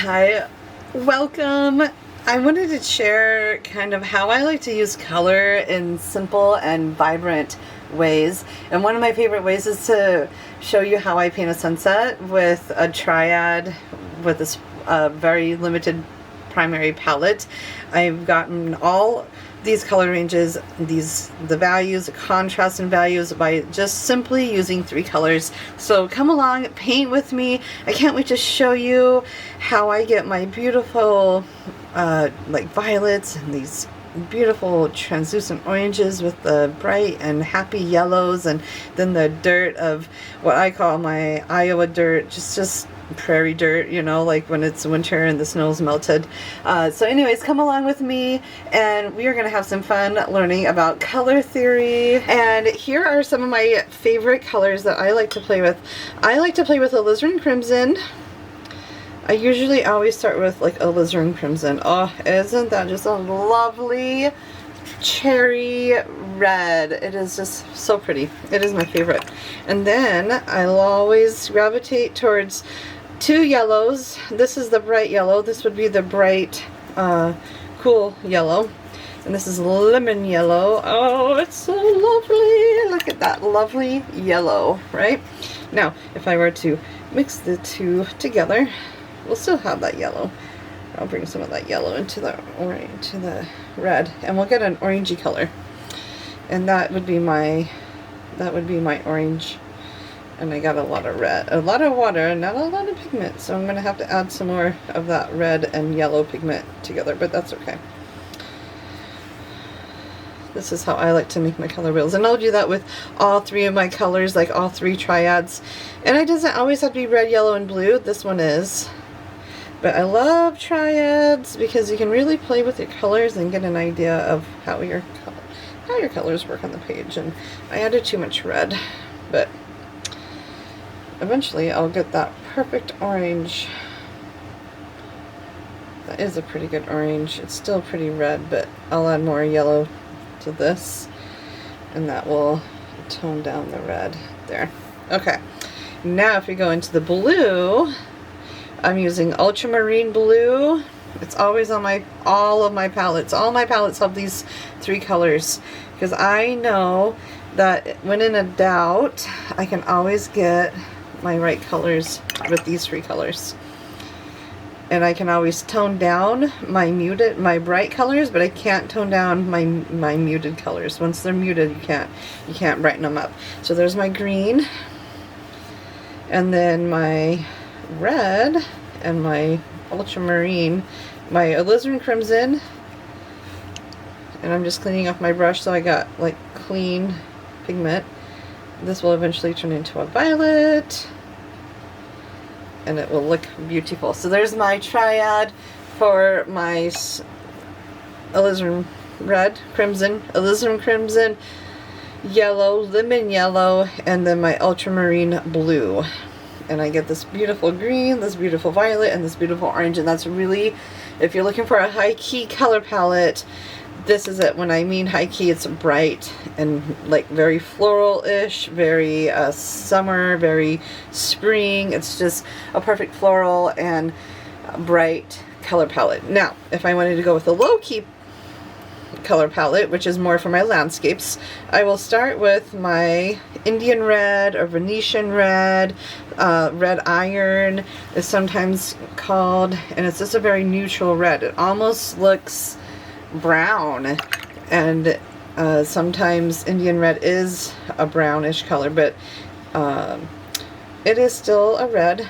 Hi, welcome. I wanted to share kind of how I like to use color in simple and vibrant ways. And one of my favorite ways is to show you how I paint a sunset with a Triad with this very limited primary palette. I've gotten all these color ranges, the values, the contrast and values by just simply using 3 colors. So come along, paint with me. I can't wait to show you how I get my beautiful like violets and these beautiful translucent oranges with the bright and happy yellows, and then the dirt of what I call my Iowa dirt, just prairie dirt, you know, like when it's winter and the snow's melted. So anyways, come along with me and we are going to have some fun learning about color theory. And here are some of my favorite colors that I like to play with. I like to play with Alizarin Crimson. I usually always start with like Alizarin Crimson. Oh, isn't that just a lovely cherry red? It is just so pretty. It is my favorite. And then I'll always gravitate towards 2 yellows. This is the bright yellow. This would be the bright cool yellow. And this is lemon yellow. Oh, it's so lovely. Look at that lovely yellow, right? Now, if I were to mix the 2 together, we'll still have that yellow. I'll bring some of that yellow into the orange, to the red, and we'll get an orangey color. And that would be my orange. And I got a lot of red, a lot of water, and not a lot of pigment. So I'm gonna have to add some more of that red and yellow pigment together, but that's okay. This is how I like to make my color wheels, and I'll do that with all 3 of my colors, like all 3 triads. And it doesn't always have to be red, yellow, and blue. This one is. But I love triads because you can really play with your colors and get an idea of how your colors work on the page. And I added too much red, but eventually I'll get that perfect orange. That is a pretty good orange. It's still pretty red, but I'll add more yellow to this, and that will tone down the red there. Okay, now if we go into the blue, I'm using ultramarine blue. It's always on all of my palettes. All my palettes have these 3 colors because I know that when in a doubt, I can always get my right colors with these 3 colors. And I can always tone down my bright colors, but I can't tone down my muted colors. Once they're muted, you can't brighten them up. So there's my green, and then my red, and my ultramarine, my alizarin crimson. And I'm just cleaning off my brush so I got like clean pigment. This will eventually turn into a violet, and it will look beautiful. So there's my triad for my alizarin crimson, yellow, lemon yellow, and then my ultramarine blue. And I get this beautiful green, this beautiful violet, and this beautiful orange. And that's really, if you're looking for a high key color palette, this is it. When I mean high key, it's bright and like very floral-ish, very summer, very spring. It's just a perfect floral and bright color palette. Now, if I wanted to go with a low key color palette, which is more for my landscapes, I will start with my Indian red or Venetian red. Red iron is sometimes called, and it's just a very neutral red. It almost looks brown, and sometimes Indian red is a brownish color, but it is still a red.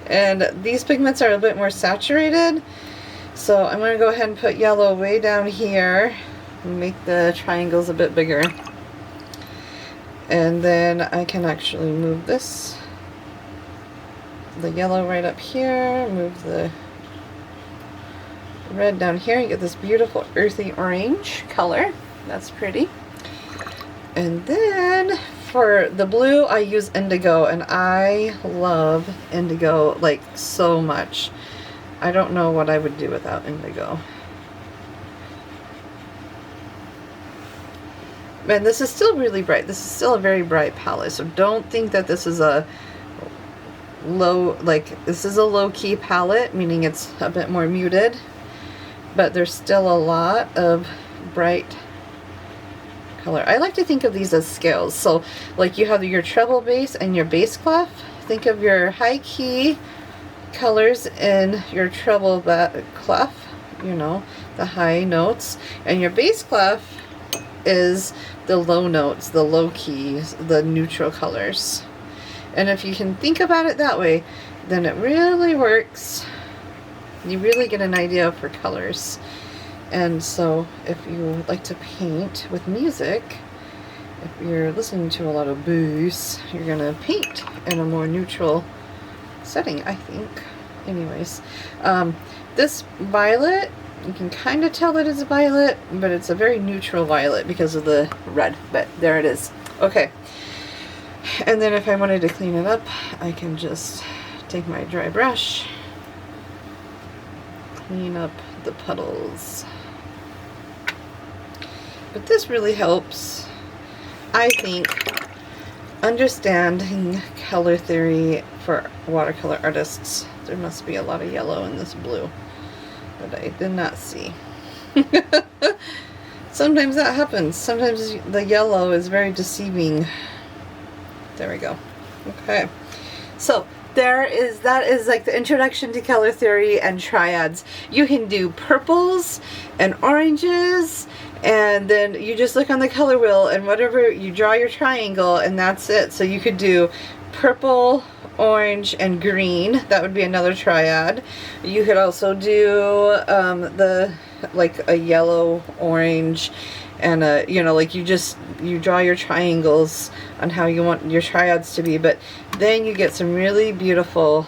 And these pigments are a bit more saturated, so I'm going to go ahead and put yellow way down here and make the triangles a bit bigger. And then I can actually move the yellow right up here, move the red down here, and get this beautiful earthy orange color. That's pretty. And then for the blue, I use indigo, and I love indigo like so much. I don't know what I would do without indigo. And this is still really bright. This is still a very bright palette, so don't think that this is a low, like this is a low-key palette, meaning it's a bit more muted, but there's still a lot of bright color. I like to think of these as scales. So like you have your treble bass and your bass clef. Think of your high key colors in your treble clef, you know, the high notes, and your bass clef is the low notes, the low keys, the neutral colors. And if you can think about it that way, then it really works. You really get an idea for colors. And so if you like to paint with music, if you're listening to a lot of bass, you're gonna paint in a more neutral setting, I think. Anyways, this violet, you can kind of tell that it's a violet, but it's a very neutral violet because of the red, but there it is. Okay, and then if I wanted to clean it up, I can just take my dry brush, clean up the puddles. But this really helps, I think, understanding color theory for watercolor artists. There must be a lot of yellow in this blue that I did not see. Sometimes that happens. Sometimes the yellow is very deceiving. There we go. Okay. So that is like the introduction to color theory and triads. You can do purples and oranges, and then you just look on the color wheel and whatever, you draw your triangle and that's it. So you could do purple, orange, and green. That would be another triad. You could also do like a yellow, orange, and a, you know, like you draw your triangles on how you want your triads to be, but then you get some really beautiful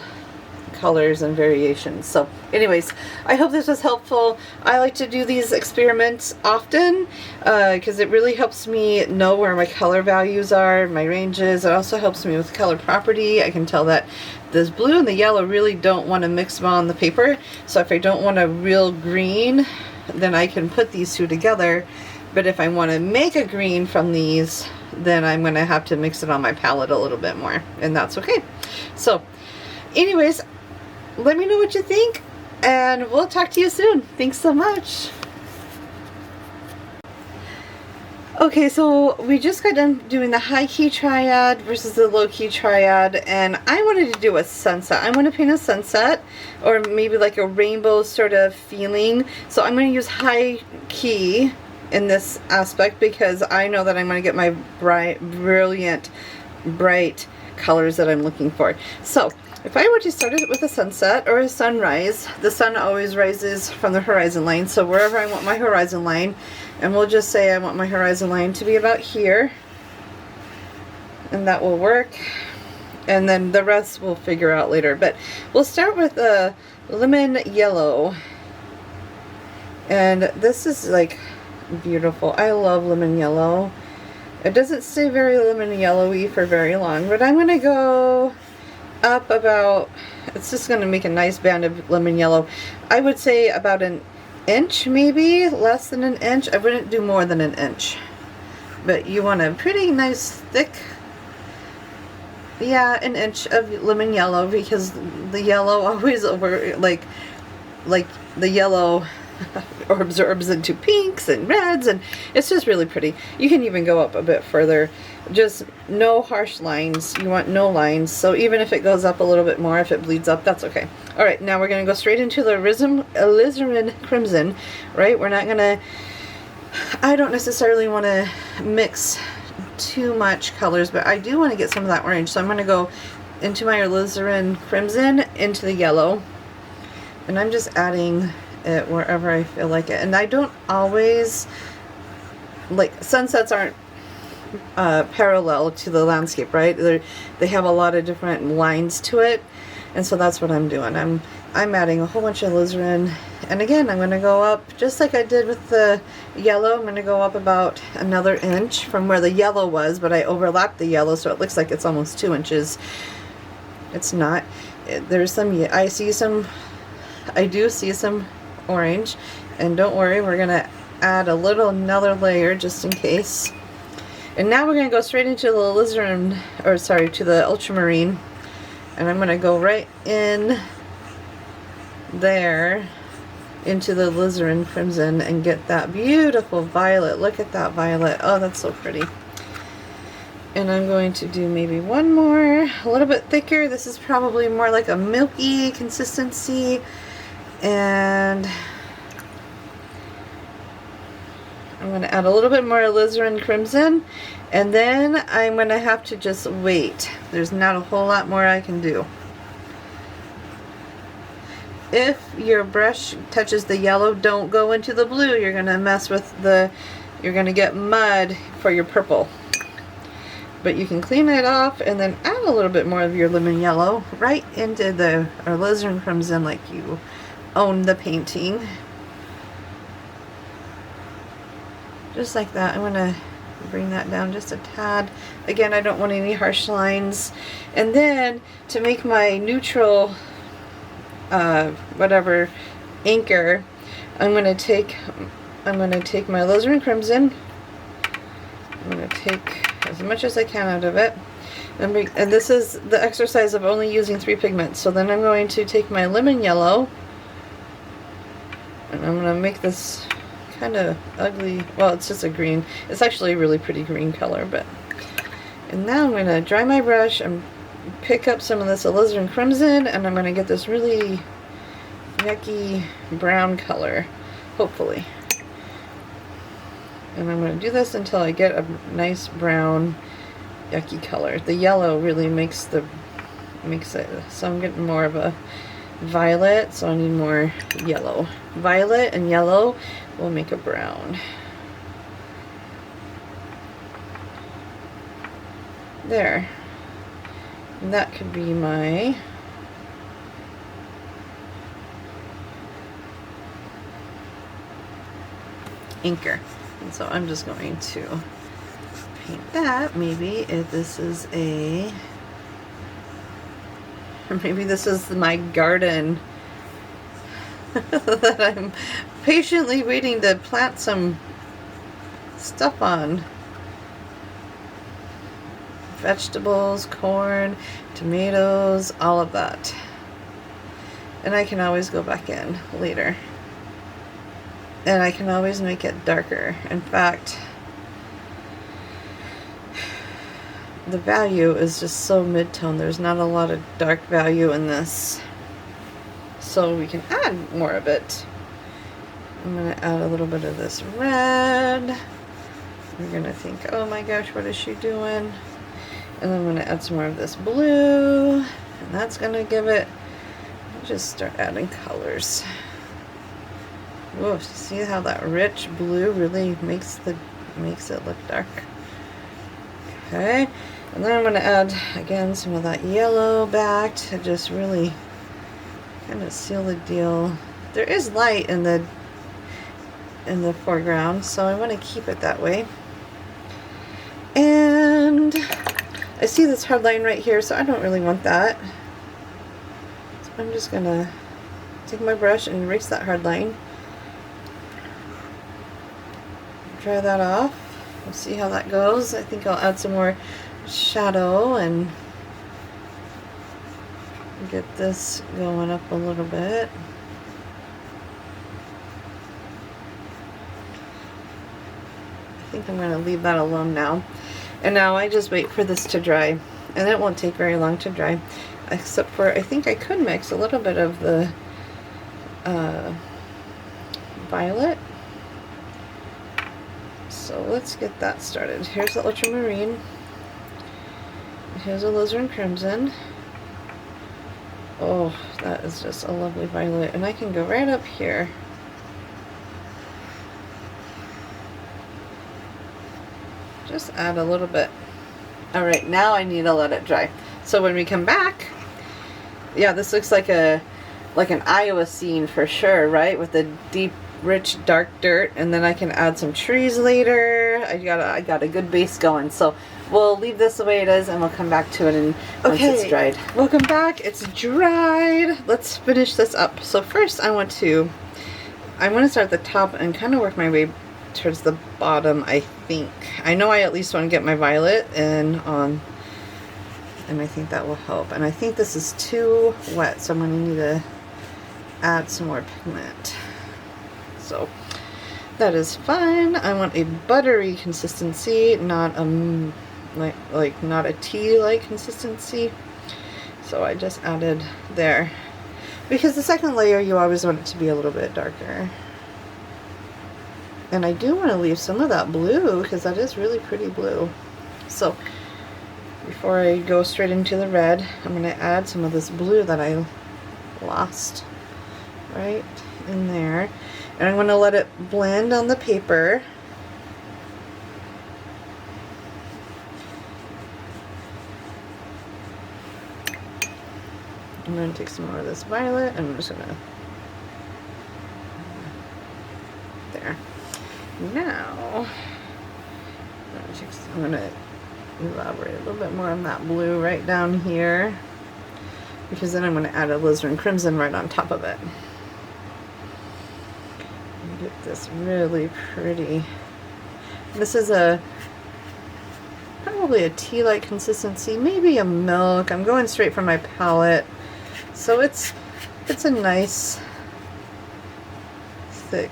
colors and variations. So anyways, I hope this was helpful. I like to do these experiments often because it really helps me know where my color values are, my ranges. It also helps me with color property. I can tell that this blue and the yellow really don't want to mix well on the paper. So if I don't want a real green, then I can put these two together. But if I want to make a green from these, then I'm going to have to mix it on my palette a little bit more, and that's okay. So anyways, let me know what you think, and we'll talk to you soon. Thanks so much. Okay, so we just got done doing the high key triad versus the low key triad, and I wanted to do a sunset. I want to paint a sunset, or maybe like a rainbow sort of feeling. So I'm going to use high key in this aspect because I know that I'm going to get my brilliant, bright colors that I'm looking for. So if I were to start it with a sunset or a sunrise, the sun always rises from the horizon line. So wherever I want my horizon line, and we'll just say I want my horizon line to be about here, and that will work. And then the rest we'll figure out later. But we'll start with a lemon yellow. And this is like beautiful. I love lemon yellow. It doesn't stay very lemon yellowy for very long, but I'm going to go up about, it's just going to make a nice band of lemon yellow. I would say about an inch, maybe less than an inch. I wouldn't do more than an inch, but you want a pretty nice thick, yeah, an inch of lemon yellow, because the yellow always like the yellow absorbs into pinks and reds, and it's just really pretty. You can even go up a bit further. Just no harsh lines. You want no lines. So even if it goes up a little bit more, if it bleeds up, that's okay. All right, now we're going to go straight into the Alizarin Crimson, right? We're not going to, I don't necessarily want to mix too much colors, but I do want to get some of that orange. So I'm going to go into my Alizarin Crimson, into the yellow, and I'm just adding it wherever I feel like it. And I don't always, like, sunsets aren't parallel to the landscape, right? They have a lot of different lines to it, and so that's what I'm doing. I'm adding a whole bunch of alizarin, and again I'm going to go up just like I did with the yellow. I'm going to go up about another inch from where the yellow was, but I overlapped the yellow so it looks like it's almost 2 inches. It's not. There's some, I do see some orange, and don't worry, we're going to add another layer just in case. And now we're going to go straight into the alizarin, or sorry, to the ultramarine, And I'm going to go right in there into the Alizarin Crimson and get that beautiful violet. Look at that violet. Oh, that's so pretty. And I'm going to do maybe one more, a little bit thicker. This is probably more like a milky consistency. And I'm going to add a little bit more Alizarin Crimson. And then I'm going to have to just wait. There's not a whole lot more I can do. If your brush touches the yellow, don't go into the blue. You're going to mess with you're going to get mud for your purple. But you can clean it off and then add a little bit more of your lemon yellow right into the Alizarin Crimson like you own the painting. Just like that. I'm going to bring that down just a tad. Again, I don't want any harsh lines. And then to make my neutral whatever anchor, I'm going to take my Alizarin Crimson. I'm going to take as much as I can out of it. And this is the exercise of only using 3 pigments. So then I'm going to take my lemon yellow and I'm going to make this kind of ugly, well, it's just a green. It's actually a really pretty green color, but. And now I'm going to dry my brush and pick up some of this Alizarin Crimson and I'm going to get this really yucky brown color, hopefully. And I'm going to do this until I get a nice brown yucky color. The yellow really makes it, so I'm getting more of a violet, so I need more yellow. Violet and yellow will make a brown. There. And that could be my anchor. And so I'm just going to paint that. Maybe if this is maybe this is my garden that I'm patiently waiting to plant some stuff on. Vegetables, corn, tomatoes, all of that. And I can always go back in later. And I can always make it darker. In fact, the value is just so mid-tone. There's not a lot of dark value in this. So we can add more of it. I'm going to add a little bit of this red. You're going to think, oh my gosh, what is she doing? And I'm going to add some more of this blue. And that's going to give it, just start adding colors. Whoa, see how that rich blue really makes it look dark. Okay, and then I'm going to add again some of that yellow back to just really kind of seal the deal. There is light in the foreground, so I want to keep it that way. And I see this hard line right here, so I don't really want that. So I'm just going to take my brush and erase that hard line. Dry that off. We'll see how that goes. I think I'll add some more shadow and get this going up a little bit. I think I'm going to leave that alone now. And now I just wait for this to dry. And it won't take very long to dry. Except for, I think I could mix a little bit of the violet. So let's get that started. Here's the ultramarine. Here's a Alizarin Crimson. Oh, that is just a lovely violet. And I can go right up here. Just add a little bit. Alright, now I need to let it dry. So when we come back, yeah, this looks like an Iowa scene for sure, right? With the deep, rich, dark dirt, and then I can add some trees later. I got a good base going. So we'll leave this the way it is, and we'll come back to it once it's dried. Welcome back. It's dried. Let's finish this up. So first, I want to start at the top and kind of work my way towards the bottom. I think I know I at least want to get my violet in on and I think that will help. And I think this is too wet, so I'm going to need to add some more pigment. So that is fine. I want a buttery consistency, not a not a tea-like consistency. So I just added there, because the second layer you always want it to be a little bit darker. And I do want to leave some of that blue because that is really pretty blue. So before I go straight into the red, I'm going to add some of this blue that I lost right in there. And I'm going to let it blend on the paper. I'm going to take some more of this violet and I'm just going to, there. Now, I'm going to elaborate a little bit more on that blue right down here, because then I'm going to add Alizarin Crimson right on top of it. And get this really pretty. This is probably a tea-like consistency, maybe a milk. I'm going straight from my palette, so it's a nice thick,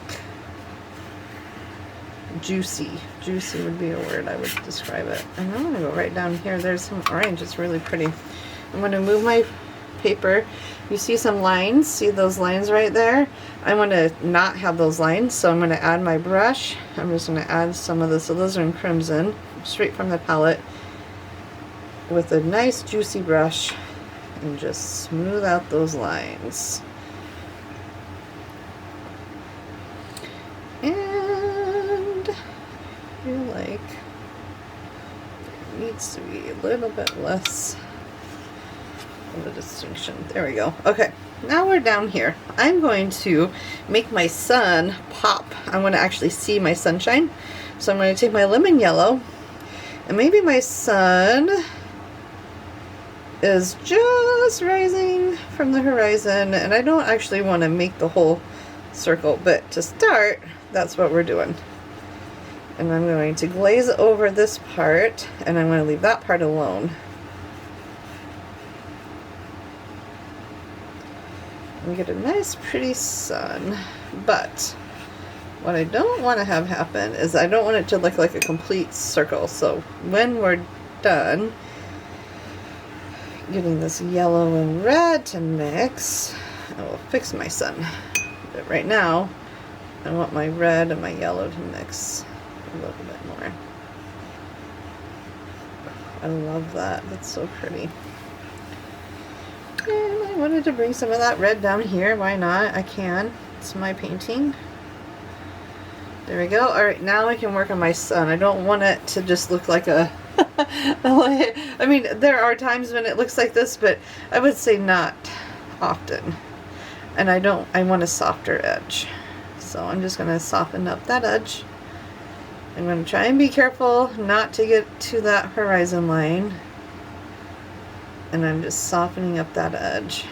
juicy would be a word I would describe it. And I'm going to go right down here. There's some orange. It's really pretty. I'm going to move my paper. You see some lines? See those lines right there? I want to not have those lines, so I'm going to add my brush. I'm just going to add some of this Alizarin Crimson straight from the palette with a nice juicy brush and just smooth out those lines. And I feel like it needs to be a little bit less of a distinction. There we go. Okay, now we're down here. I'm going to make my sun pop. I want to actually see my sunshine. So I'm going to take my lemon yellow, and maybe my sun is just rising from the horizon, and I don't actually want to make the whole circle, but to start, that's what we're doing. And I'm going to glaze over this part, and I'm going to leave that part alone. And get a nice pretty sun. But what I don't want to have happen is I don't want it to look like a complete circle. So when we're done getting this yellow and red to mix, I will fix my sun. But right now, I want my red and my yellow to mix a little bit more. I love that. That's so pretty. And I wanted to bring some of that red down here. Why not? I can. It's my painting. There we go. Alright, now I can work on my sun. I don't want it to just look like a I mean, there are times when it looks like this, but I would say not often. And I want a softer edge. So I'm just going to soften up that edge. I'm going to try and be careful not to get to that horizon line. And I'm just softening up that edge.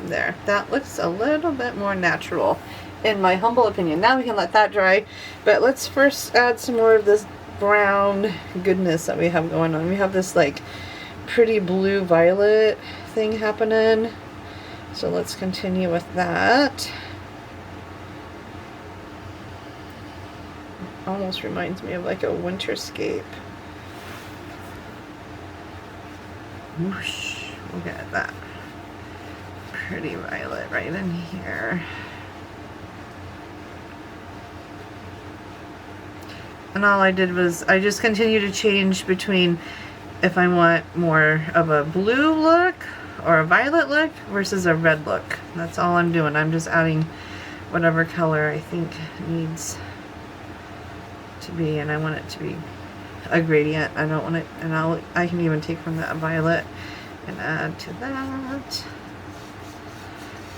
There. That looks a little bit more natural, in my humble opinion. Now we can let that dry. But let's first add some more of this brown goodness that we have going on. We have this like pretty blue violet thing happening. So let's continue with that. Almost reminds me of like a winterscape. Whoosh. Look at that. Pretty violet right in here. And all I did was I just continue to change between if I want more of a blue look or a violet look versus a red look. That's all I'm doing. I'm just adding whatever color I think needs to be, and I want it to be a gradient. I don't want it, and I can even take from that violet and add to that.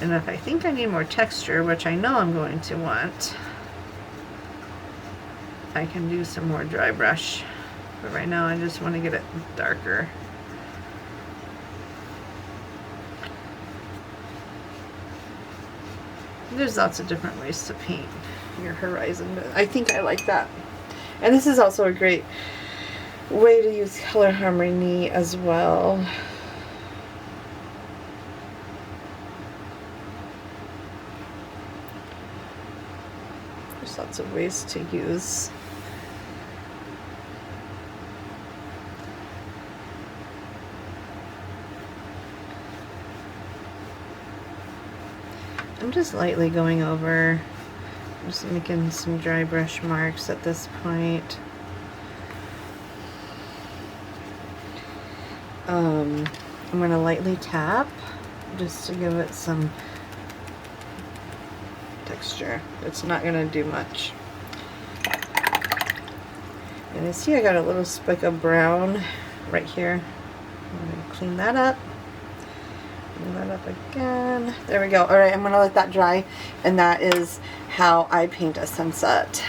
And if I think I need more texture, which I know I'm going to want, I can do some more dry brush. But right now I just want to get it darker. There's lots of different ways to paint your horizon, but I think I like that. And this is also a great way to use color harmony as well. There's lots of ways to use I'm just lightly going over, just making some dry brush marks at this point. I'm going to lightly tap just to give it some texture. It's not going to do much. And you see I got a little speck of brown right here. I'm going to clean that up. Clean that up again. There we go. Alright, I'm going to let that dry, and that is how I paint a sunset.